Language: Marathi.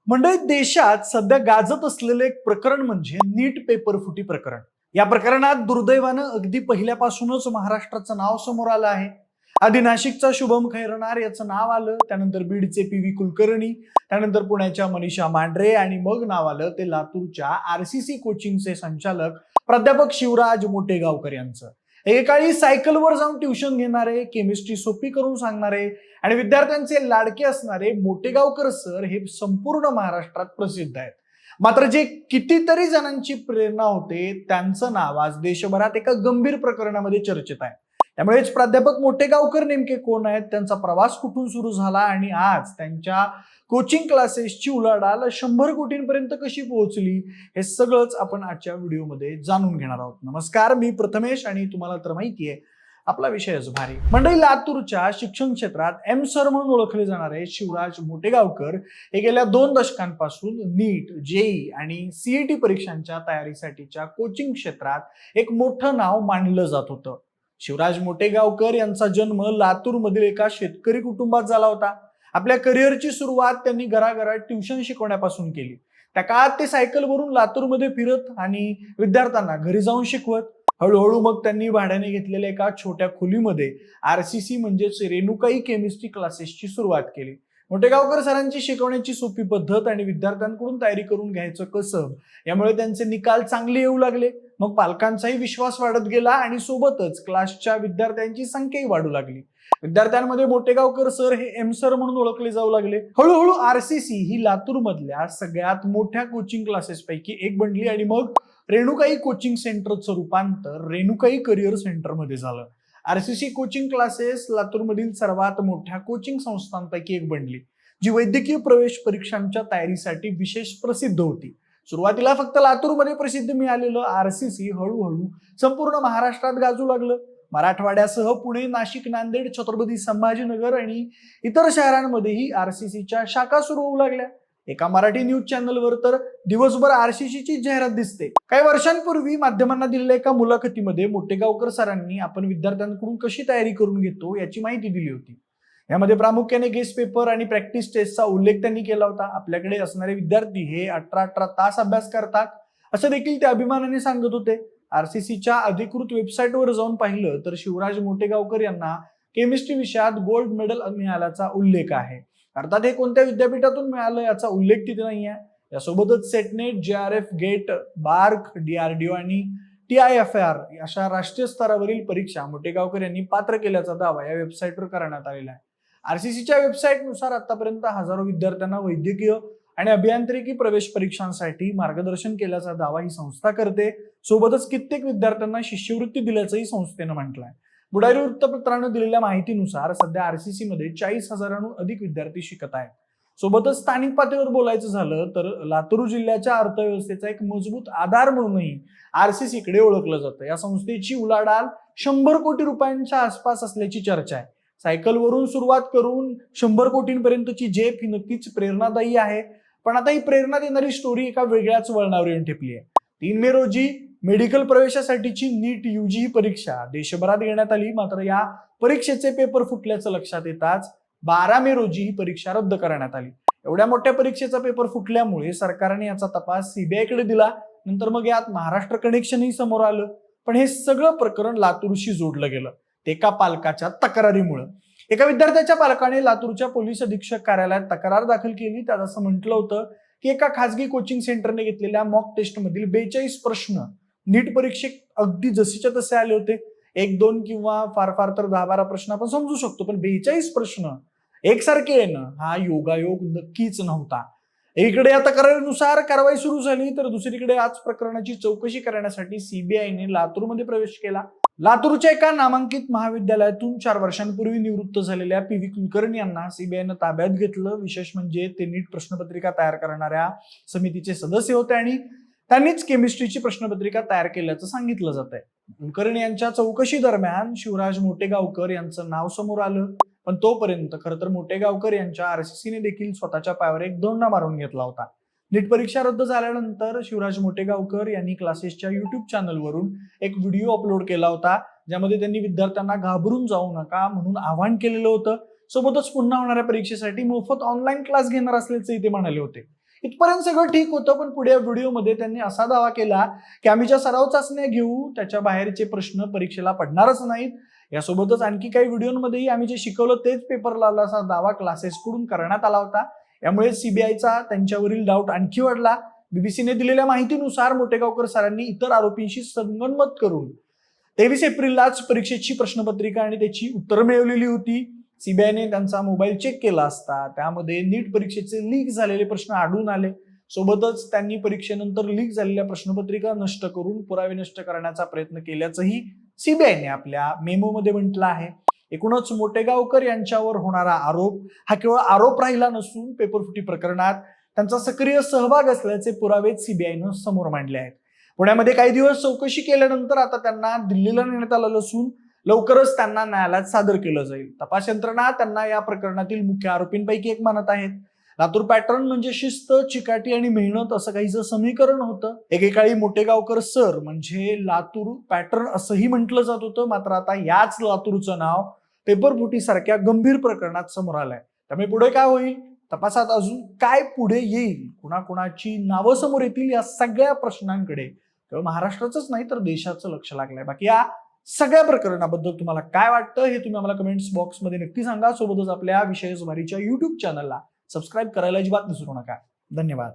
मंडळी, देशात सध्या गाजत असलेलं एक प्रकरण म्हणजे नीट पेपर फुटी प्रकरण. या प्रकरणात दुर्दैवानं अगदी पहिल्यापासूनच महाराष्ट्राचं नाव समोर आलं आहे. आधी नाशिकचा शुभम खैरनार याचं नाव आलं, त्यानंतर बीडचे पी.व्ही. कुलकर्णी, त्यानंतर पुण्याच्या मनीषा मांढरे आणि मग नाव आलं ते लातूरच्या आरसीसी कोचिंगचे संचालक प्राध्यापक शिवराज मोटेगावकर यांचं. एकेकाळी सायकलवर जाऊन ट्युशन घेणारे, केमिस्ट्री सोपी करून सांगणारे आणि विद्यार्थ्यांचे लाडके असणारे मोटेगावकर सर हे संपूर्ण महाराष्ट्रात प्रसिद्ध आहेत. मात्र जे कितीतरी जणांची प्रेरणा होते त्यांचं नाव आज देशभरात एका गंभीर प्रकरणामध्ये चर्चेत आहे. त्यामुळेच प्राध्यापक मोटेगावकर नेमके कोण आहेत, त्यांचा प्रवास कुठून सुरू झाला आणि आज त्यांच्या कोचिंग क्लासेसची उलाढाल 100 कोटींपर्यंत कशी पोहोचली, हे सगळंच आपण आजच्या व्हिडिओमध्ये जाणून घेणार आहोत. नमस्कार, मी प्रथमेश आणि तुम्हाला तर माहिती आहे आपला विषयच भारी. मंडळी, लातूरच्या शिक्षण क्षेत्रात एम सर म्हणून ओळखले जाणारे शिवराज मोटेगावकर हे गेल्या 2 दशकांपासून नीट, जेई आणि सीईटी परीक्षांच्या तयारीसाठीच्या कोचिंग क्षेत्रात एक मोठं नाव मानलं जात होतं. शिवराज मोटेगावकर यांचा जन्म लातूरमधील एका शेतकरी कुटुंबात झाला होता. आपल्या करिअरची सुरुवात त्यांनी घराघरात ट्युशन शिकवण्यापासून केली. त्या काळात ते सायकलवरून लातूरमध्ये फिरत आणि विद्यार्थ्यांना घरी जाऊन शिकवत. हळूहळू मग त्यांनी भाड्याने घेतलेल्या एका छोट्या खोलीमध्ये आरसीसी म्हणजेच रेणुकाई केमिस्ट्री क्लासेसची सुरुवात केली. मोटेगावकर सरांची शिकवण्याची सोपी पद्धत आणि विद्यार्थ्यांकडून तयारी करून घ्यायचं कसब यामुळे त्यांचे निकाल चांगले येऊ लागले. मग पालकांचाही विश्वास वाढत गेला आणि सोबतच क्लासच्या विद्यार्थ्यांची संख्याही वाढू लागली. विद्यार्थ्यांमध्ये मोटेगावकर सर हे एम सर म्हणून ओळखले जाऊ लागले. हळूहळू आरसीसी ही लातूर मधल्या सगळ्यात मोठ्या कोचिंग क्लासेस पैकी एक बनली आणि मग रेणुकाई कोचिंग सेंटरचं रूपांतर रेणुकाई करिअर सेंटर मध्ये झालं. आरसीसी कोचिंग क्लासेस लातूरमधील सर्वात मोठ्या कोचिंग संस्थांपैकी एक बनली, जी वैद्यकीय प्रवेश परीक्षांच्या तयारीसाठी विशेष प्रसिद्ध होती. सुरुवातीला फक्त लातूरमध्ये प्रसिद्ध मिळालेलं आरसीसी हळूहळू संपूर्ण महाराष्ट्रात गाजू लागलं. मराठवाड्यासह पुणे, नाशिक, नांदेड, छत्रपती संभाजीनगर आणि इतर शहरांमध्येही आरसीसीच्या शाखा सुरू होऊ लागल्या. एका मराठी न्यूज चॅनलवर तर दिवसभर आरसीसीची जाहिरात दिसते. काही वर्षांपूर्वी माध्यमांना दिलेल्या एका मुलाखतीमध्ये मोटेगावकर सरांनी आपण विद्यार्थ्यांकडून कशी तयारी करून घेतो याची माहिती दिली होती. यामध्ये प्रामुख्याने गेस्ट पेपर आणि प्रॅक्टिस टेस्टचा उल्लेख त्यांनी केला होता. आपल्याकडे असणारे विद्यार्थी हे 18 तास अभ्यास करतात असं देखील ते अभिमानाने सांगत होते. आरसीसीच्या अधिकृत वेबसाईटवर जाऊन पाहिलं तर शिवराज मोटेगावकर यांना केमिस्ट्री विषयात गोल्ड मेडल मिळाल्याचा उल्लेख आहे. अर्थात हे कोणत्या विद्यापीठातून मिळालं याचा उल्लेख तिथे नाही आहे. यासोबतच SET NET, JRF, GATE, BARC, DRDO आणि TIFR अशा राष्ट्रीय स्तरावरील परीक्षा मोटेगावकर यांनी पात्र केल्याचा दावा या वेबसाईटवर करण्यात आलेला आहे. आरसीसीच्या वेबसाईटनुसार आतापर्यंत हजारो विद्यार्थ्यांना वैद्यकीय आणि अभियांत्रिकी प्रवेश परीक्षांसाठी मार्गदर्शन केल्याचा दावा ही संस्था करते. सोबतच कित्येक विद्यार्थ्यांना शिष्यवृत्ती दिल्याचंही संस्थेनं म्हटलंय. बुडारी वृत्तपत्रानं दिलेल्या माहितीनुसार सध्या आरसीसी मध्ये 40,000हून अधिक विद्यार्थी शिकत आहेत. सोबतच स्थानिक पातळीवर बोलायचं झालं तर लातूर जिल्ह्याच्या अर्थव्यवस्थेचा एक मजबूत आधार म्हणूनही आरसीसी कडे ओळखलं जातं. या संस्थेची उलाढाल 100 कोटी रुपयांच्या आसपास असल्याची चर्चा आहे. सायकलवरून सुरुवात करून 100 कोटींपर्यंतची झेप ही नक्कीच प्रेरणादायी आहे. पण आता ही प्रेरणा देणारी स्टोरी एका वेगळ्याच वळणावर येऊन ठेपली आहे. 3 मे रोजी मेडिकल प्रवेशासाठीची नीट यूजी ही परीक्षा देशभरात घेण्यात आली. मात्र या परीक्षेचे पेपर फुटल्याचं लक्षात येताच 12 मे रोजी ही परीक्षा रद्द करण्यात आली. एवढ्या मोठ्या परीक्षेचा पेपर फुटल्यामुळे सरकारने याचा तपास सीबीआय कडे दिला. नंतर मग यात महाराष्ट्र कनेक्शनही समोर आलं. पण हे सगळं प्रकरण लातूरशी जोडलं गेलं ते एका पालकाच्या तक्रारीमुळे. एका विद्यार्थ्याच्या पालकाने लातूरच्या पोलीस अधीक्षक कार्यालयात तक्रार दाखल केली. त्यात असं म्हटलं होतं की एका खासगी कोचिंग सेंटरने घेतलेल्या मॉक टेस्ट मधील 42 प्रश्न नीट परीक्षेत अगदी जशीच्या तसे आले होते. 1-2 किंवा फार फार तर 10-12 प्रश्न आपण समजू शकतो, पण 42 प्रश्न एकसारखे येणं हा योगायोग नक्कीच नव्हता. एकीकडे या तक्रारीनुसार कारवाई सुरू झाली तर दुसरीकडे आज प्रकरणाची चौकशी करण्यासाठी सीबीआयने लातूरमध्ये प्रवेश केला. लातूरच्या एका नामांकित महाविद्यालयातून 4 वर्षांपूर्वी निवृत्त झालेल्या पी.व्ही. कुलकर्णी यांना सीबीआयनं ताब्यात घेतलं. विशेष म्हणजे ते नीट प्रश्नपत्रिका तयार करणाऱ्या समितीचे सदस्य होते आणि त्यांनीच केमिस्ट्रीची प्रश्नपत्रिका तयार केल्याचं सांगितलं जात आहे. कुलकर्णी यांच्या चौकशी दरम्यान शिवराज मोटेगावकर यांचं नाव समोर आलं. पण तोपर्यंत खरं तर मोटेगावकर यांच्या आरसीसीने देखील स्वतःच्या पायावर एक दोंडा मारून घेतला होता. नीट परीक्षा रद्द झाल्यानंतर शिवराज मोटेगावकर यांनी क्लासेसच्या युट्यूब चॅनलवरून एक व्हिडिओ अपलोड केला होता, ज्यामध्ये त्यांनी विद्यार्थ्यांना घाबरून जाऊ नका म्हणून आवाहन केलेलं होतं. सोबतच पुन्हा होणाऱ्या परीक्षेसाठी मोफत ऑनलाईन क्लास घेणार असल्याचे ते म्हणाले होते. इथपर्यंत सगळं ठीक होतं, पण पुढे व्हिडिओमध्ये त्यांनी असा दावा केला की आम्ही ज्या सराव चाचण्या घेऊ त्याच्या बाहेरचे प्रश्न परीक्षेला पडणारच नाहीत. यासोबतच आणखी काही व्हिडिओमध्येही आम्ही जे शिकवलं तेच पेपरला आला असा दावा क्लासेसकडून करण्यात आला होता. यामुळे सीबीआयचा त्यांच्यावरील डाऊट आणखी वाढला. बीबीसीने दिलेल्या माहितीनुसार मोटेगावकर सरांनी इतर आरोपींशी संगनमत करून 23 एप्रिललाच परीक्षेची प्रश्नपत्रिका आणि त्याची उत्तरं मिळवलेली होती. सीबीआयने त्यांचा मोबाईल चेक केला असता त्यामध्ये नीट परीक्षेचे लीक झालेले प्रश्न आढळून आले. सोबतच त्यांनी परीक्षेनंतर लीक झालेल्या प्रश्नपत्रिका नष्ट करून पुरावे नष्ट करण्याचा प्रयत्न केल्याचंही सीबीआयने आपल्या मेमोमध्ये म्हटलं आहे. एकूणच मोटेगावकर यांच्यावर होणारा आरोप हा केवळ आरोप राहिला नसून पेपरफुटी प्रकरणात त्यांचा सक्रिय सहभाग असल्याचे पुरावे सीबीआयनं समोर मांडले आहेत. पुण्यामध्ये काही दिवस चौकशी केल्यानंतर आता त्यांना दिल्लीला नेण्यात आलं असून लवकरच त्यांना न्यायालयात सादर केलं जाईल. तपास यंत्रणा त्यांना या प्रकरणातील मुख्य आरोपींपैकी एक मानत आहेत. लातूर पॅटर्न म्हणजे शिस्त, चिकाटी आणि मेहनत असं काहीचं समीकरण होतं. एकेकाळी मोटेगावकर सर म्हणजे लातूर पॅटर्न असंही म्हटलं जात होतं. मात्र आता याच लातूरचं नाव पेपरफुटी सारख्या गंभीर प्रकरणात समोर आलंय. त्यामुळे पुढे काय होईल, तपासात अजून काय पुढे येईल, कुणाकुणाची नावं समोर येतील, या सगळ्या प्रश्नांकडे केवळ महाराष्ट्राचंच नाही तर देशाचं लक्ष लागलंय. बाकी या सगळ्या प्रकरणाबद्दल तुम्हाला काय वाटतं हे तुम्ही आम्हाला कमेंट्स बॉक्समध्ये नक्की सांगा. सोबतच आपल्या विषय जुमारीच्या युट्यूब चॅनलला सबस्क्राईब करायला अजिबात विसरू नका. धन्यवाद.